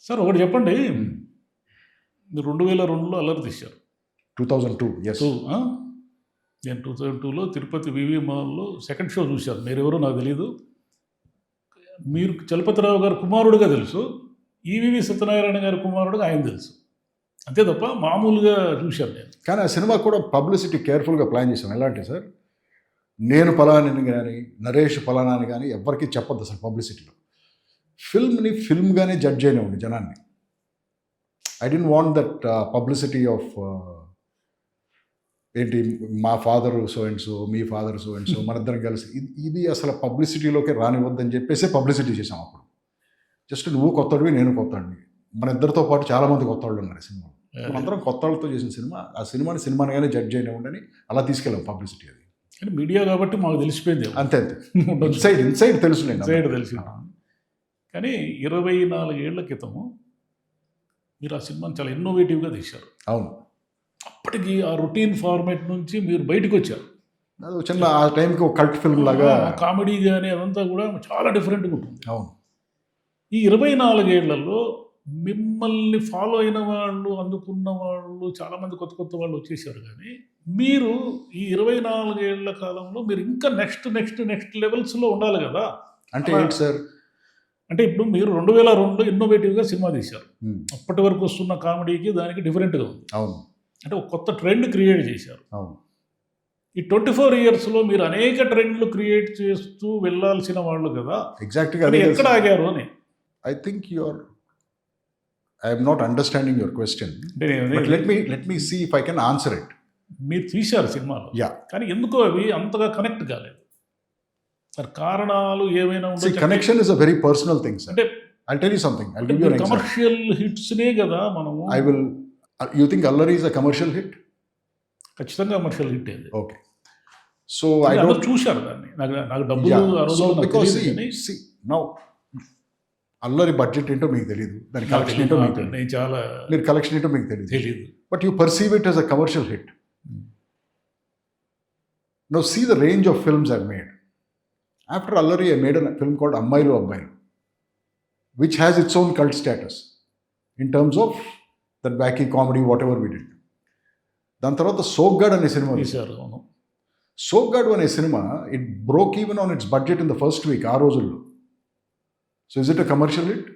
Sir ఒకటి చెప్పండి. మీరు 2002లో అల్లరి తీశారు. 2002 ఎస్. నేను 2002లో తిరుపతి వివి మాల్లో సెకండ్ షో చూశాను. మీరెవరో నాకు తెలీదు. మీరు చలపతిరావు గారు కుమారుడుగా తెలుసు, ఈవివి సత్యనారాయణ గారి కుమారుడుగా ఆయన తెలుసు, అంతే తప్ప మామూలుగా చూశాను నేను. కానీ ఆ సినిమా కూడా పబ్లిసిటీ కేర్ఫుల్గా ప్లాన్ చేశాం. ఎలా అంటే సార్, నేను ఫలానాని కానీ నరేష్ ఫలానాని కానీ ఎవరికి చెప్పొద్దు అసలు పబ్లిసిటీలో. ఫిల్మ్ని ఫిల్మ్గానే జడ్జ్ చేయనివ్వండి జనాన్ని. I don't want that publicity of ఏంటి మా father so and so, me father so and so, మన ఇద్దరం కలిసి ఇది అసలు పబ్లిసిటీలోకి రానివద్దని చెప్పేసి పబ్లిసిటీ చేసాం. అప్పుడు జస్ట్ నువ్వు కొత్తడివి, నేను కొత్తడివి, మన ఇద్దరితో పాటు చాలామంది కొత్త వాళ్ళు ఉన్నారు సినిమా. మనందరం కొత్త వాళ్ళతో చేసిన సినిమా. ఆ సినిమానిగానే జడ్జ్ చేయనివ్వండి అని అలా తీసుకెళ్ళాం పబ్లిసిటీ. అది కానీ మీడియా కాబట్టి మాకు తెలిసిపోయింది. అంతే ఇన్సైడ్ తెలుసులేండి, ఇన్సైడ్ తెలిసి. కానీ 24 ఏళ్ల క్రితము మీరు ఆ సినిమాని చాలా ఇన్నోవేటివ్గా తీశారు. అవును. అప్పటికి ఆ రొటీన్ ఫార్మేట్ నుంచి మీరు బయటకు వచ్చారు. అది చిన్న ఆ టైంకి ఒక కల్ట్ ఫిల్మ్ లాగా, కామెడీ కానీ అదంతా కూడా చాలా డిఫరెంట్గా ఉంటుంది. అవును. ఈ 24 ఏళ్లలో మిమ్మల్ని ఫాలో అయిన వాళ్ళు, అందుకున్న వాళ్ళు, చాలామంది కొత్త కొత్త వాళ్ళు వచ్చేసారు. కానీ మీరు ఈ 24 ఏళ్ల కాలంలో మీరు ఇంకా నెక్స్ట్ లెవెల్స్లో ఉండాలి కదా. అంటే ఏంటి సార్? అంటే ఇప్పుడు మీరు 2002లో ఇన్నోవేటివ్గా సినిమా తీశారు. అప్పటి వరకు వస్తున్న కామెడీకి దానికి డిఫరెంట్గా ఉంది. అవును. అంటే ఒక కొత్త ట్రెండ్ క్రియేట్ చేశారు. అవును. ఈ 24 ఇయర్స్లో మీరు అనేక ట్రెండ్లు క్రియేట్ చేస్తూ వెళ్ళాల్సిన వాళ్ళు కదా. ఎగ్జాక్ట్గా ఎక్కడ ఆగారు అని. I think I'm not understanding your question. Let me see if I can answer it. మీరు తీశారు సినిమాలో, కానీ ఎందుకో అవి అంతగా కనెక్ట్ కాలేదు సార్. కారణాలు ఏమైనా ఉంటే connection is a very personal thing sir. అంటే I'll tell you something. I'll give you an example. Commercial హిట్స్నే కదా మనము. You think Allari is a commercial hit? ఖచ్చితంగా కమర్షియల్ హిట్ అది. Okay. So I don't చూశారు దాన్ని. నాకు డబ్బులు so because see now Allari budget ఏంటో మీకు తెలియదు, దాని కలెక్షన్ ఏంటో మీకు తెలియదు. నేను చాలా మీరు కలెక్షన్ ఏంటో మీకు తెలియదు. But you perceive it as a commercial hit. Now see the range of films I've made. After Allari, I made a film called Ammayilu Abbayilu, which has its own cult status in terms of that wacky comedy, whatever we did. దాని తర్వాత సోగ్గాడ్ అనే cinema తీశారు. సోగ్గాడ్ అనే cinema it broke even on its budget in the first week ఆ రోజుల్లో. So is it a commercial hit?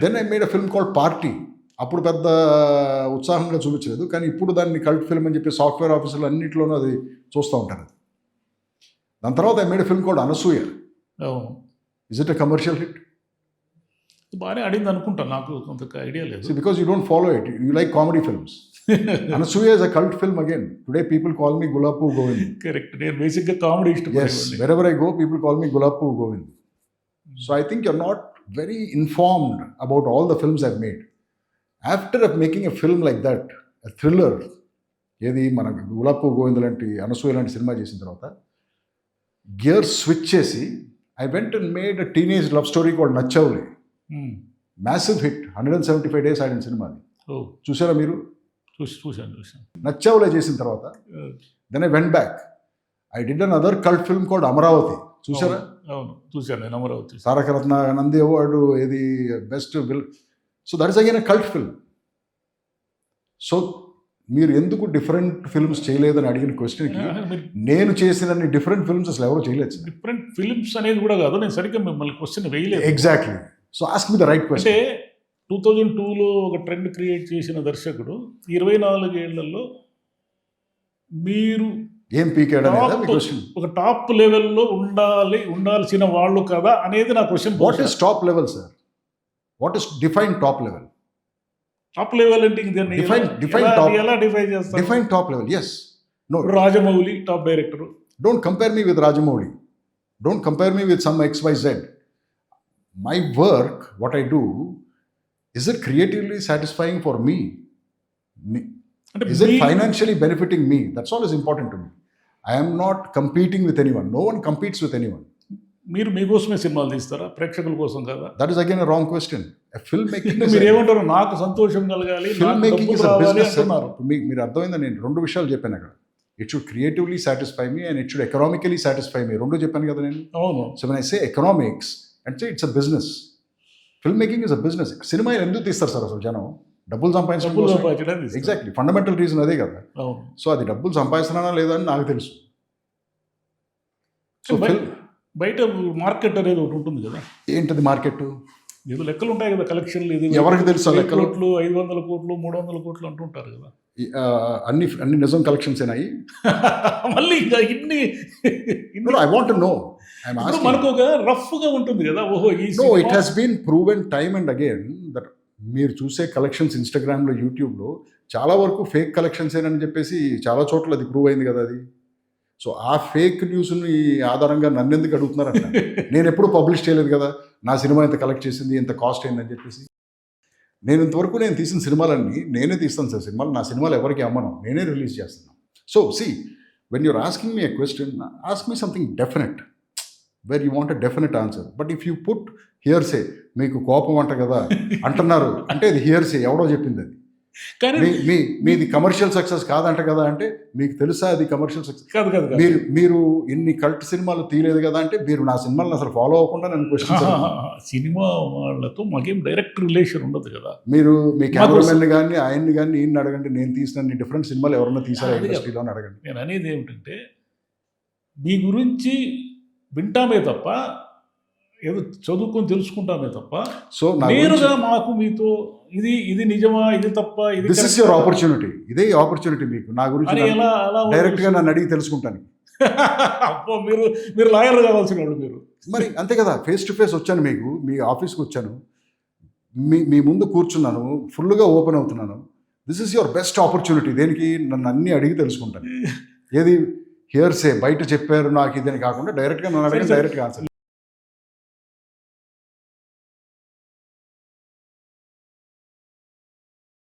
Then I made a film called party. అప్పుడు పెద్ద ఉత్సాహంగా చూపించలేదు, కానీ ఇప్పుడు దాన్ని కల్ట్ ఫిల్మ్ అని చెప్పి సాఫ్ట్వేర్ ఆఫీసులు అన్నింటిలోనూ అది చూస్తూ ఉంటారు. దాని తర్వాత I made a film called Anasuya. Is it a commercial hit? బాగానే ఆడింది అనుకుంటా, నాకు కొంత ఐడియా లేదు. Because you don't follow it, you like comedy films. Anasuya is a cult film again. Today people call me gulab Govind. Correct. నేను బేసిక్గా comedy Yes, wherever I go, people call me Gulab Govind. So I think you're not very informed about all the films I've made. After making a film like that, a thriller, ఏది మన గులాబ్ గోవింద్ లాంటి, అనసూయ లాంటి సినిమా చేసిన తర్వాత gear switch చేసి I went and made a teenage love story called Nachavule. Massive hit. 175 days ఆడిన సినిమా అది. చూసారా మీరు? చూశాను. నచ్చవులే చేసిన తర్వాత then I went back. I did another cult film called Amaravathi. చూసారా? అవును, చూశాను నేను అమరావతి. తారకరత్న నంది అవార్డు, ఏది best film. So that is again a cult film. So మీరు ఎందుకు డిఫరెంట్ ఫిల్మ్స్ చేయలేదని అడిగిన క్వశ్చన్కి నేను చేసినన్ని డిఫరెంట్ ఫిల్మ్స్ అసలు ఎవరు చేయలేదు. డిఫరెంట్ ఫిల్మ్స్ అనేది కూడా కాదు, నేను సరిగ్గా మిమ్మల్ని క్వశ్చన్ వేయలేదు. Exactly. So ask me the right question. అంటే 2002లో ఒక ట్రెండ్ క్రియేట్ చేసిన దర్శకుడు 24 ఏళ్లలో మీరు ఏం పీకాడు అనేది మీ క్వశ్చన్. ఒక టాప్ లెవెల్లో ఉండాల్సిన వాళ్ళు కదా అనేది నా question. What is top level sir? What is define top level? Top level అంటే ఎలా డిఫైన్ చేస్తారు? Define top level. Yes. No, Rajamouli top director. Don't compare me with Rajamouli. Don't compare me with some XYZ. My work, what I do, is it creatively satisfying for me? Is it financially benefiting me? That's all is important to me. I am not competing with anyone. No one competes with anyone. మీరు మీకోసమే సినిమాలు తీస్తారా, ప్రేక్షకుల కోసం కదా? That is again a wrong question. A filmmaking is మీరు ఏమంటారు? నాకు సంతోషం కలగాలి, filmmaking is a business అన్నారు. మీరు అర్థమైందా? నేను 2 విషయాలు చెప్పాను అక్కడ. It should creatively satisfy me and it should economically satisfy me. 2 చెప్పాను కదా నేను. అవును. So when I say economics, అంటే it's a business. Film making is a business. Cinema ఎందుకు తీస్తారు సార్ అసలు జనం? డబ్బులు సంపాదించడం డబ్బులు కోసం. సంపాదించడానికి తీస్తారు. ఎగ్జాక్ట్లీ, ఫండమెంటల్ రీజన్ అదే కదా. అవును. సో అది డబ్బులు సంపాదిస్తున్నానా లేదా అని నాకు తెలుసు. సో బయట మార్కెట్ అనేది ఒకటి ఉంటుంది కదా. ఏంటది మార్కెట్? ఏదో లెక్కలు ఉంటాయి కదా, కలెక్షన్లు ఇది ఎవరికి తెలుసు ఆ లెక్కలు? కోట్లు, 500 కోట్లు, 300 కోట్లు అంటుంటారు కదా. అన్ని నిజం కలెక్షన్స్ అయినాయి. మళ్ళీ ఇంకా ఇన్ని ఐ వాంట్ టు నో. ఇప్పుడు మనకు ఒక రఫ్ గా ఉంటుంది కదా. ఓహో ఈ no, it has been proven time and again that మీరు చూసే కలెక్షన్స్ ఇన్స్టాగ్రామ్లో, యూట్యూబ్లో చాలా వరకు ఫేక్ కలెక్షన్స్ ఏనని చెప్పేసి చాలా చోట్ల అది ప్రూవ్ అయింది కదా అది. సో ఆ ఫేక్ న్యూస్ని ఆధారంగా నన్ను ఎందుకు అడుగుతున్నారంట? నేను ఎప్పుడు పబ్లిష్ చేయలేదు కదా నా సినిమా ఎంత కలెక్ట్ చేసింది, ఎంత కాస్ట్ అయిందని చెప్పేసి. ఇంతవరకు నేను తీసిన సినిమాలన్నీ నేనే తీస్తాను సార్. సినిమాలు నా సినిమాలు ఎవరికి అమ్మను, నేనే రిలీజ్ చేస్తున్నాను. So see, when you're asking me a question, ask me something definite where you want a definite answer. But if you put hearsay, మీకు కోపం అంట కదా అంటున్నారు అంటే అది హియర్సే, ఎవడో చెప్పింది అది. కానీ మీది కమర్షియల్ సక్సెస్ కాదంట కదా అంటే మీకు తెలుసా అది కమర్షియల్ సక్సెస్ కాదు కాదు. మీరు ఇన్ని కల్ట్ సినిమాలు తీయలేదు కదా అంటే మీరు నా సినిమాలను అసలు ఫాలో అవ్వకుండా నన్ను క్వశ్చన్. సినిమా వాళ్ళతో మాకేం డైరెక్ట్ రిలేషన్ ఉండదు కదా. మీరు మీ కెమెరామెన్ కానీ ఆయన్ని కానీ ఈయన్ని అడగండి, నేను తీసిన డిఫరెంట్ సినిమాలు ఎవరన్నా తీసారా ఇండస్ట్రీలో అని అడగండి. నేను అనేది ఏమిటంటే మీ గురించి వింటామే తప్ప, ఏదో చదువుకొని తెలుసుకుంటామే తప్ప, సో నేరుగా మాకు మీతో ఇది నిజమా, ఇది తప్ప, ఇది దిస్ ఇస్ యువర్ ఆపర్చునిటీ. ఇదే ఆపర్చునిటీ మీకు నా గురించి డైరెక్ట్ గా నన్ను అడిగి తెలుసుకుంటాను. అబ్బో, మీరు లాయర్ కావాల్సిన వాళ్ళు మీరు. మరి అంతే కదా, ఫేస్ టు ఫేస్ వచ్చాను, మీకు మీ ఆఫీస్కి వచ్చాను, మీ ముందు కూర్చున్నాను, ఫుల్గా ఓపెన్ అవుతున్నాను. This is your best opportunity. దేనికి? నన్ను అన్ని అడిగి తెలుసుకుంటాను. ఏది హియర్సే బయట చెప్పారు నాకు ఇదని కాకుండా డైరెక్ట్గా నన్ను అడిగి డైరెక్ట్గా ఆన్సర్.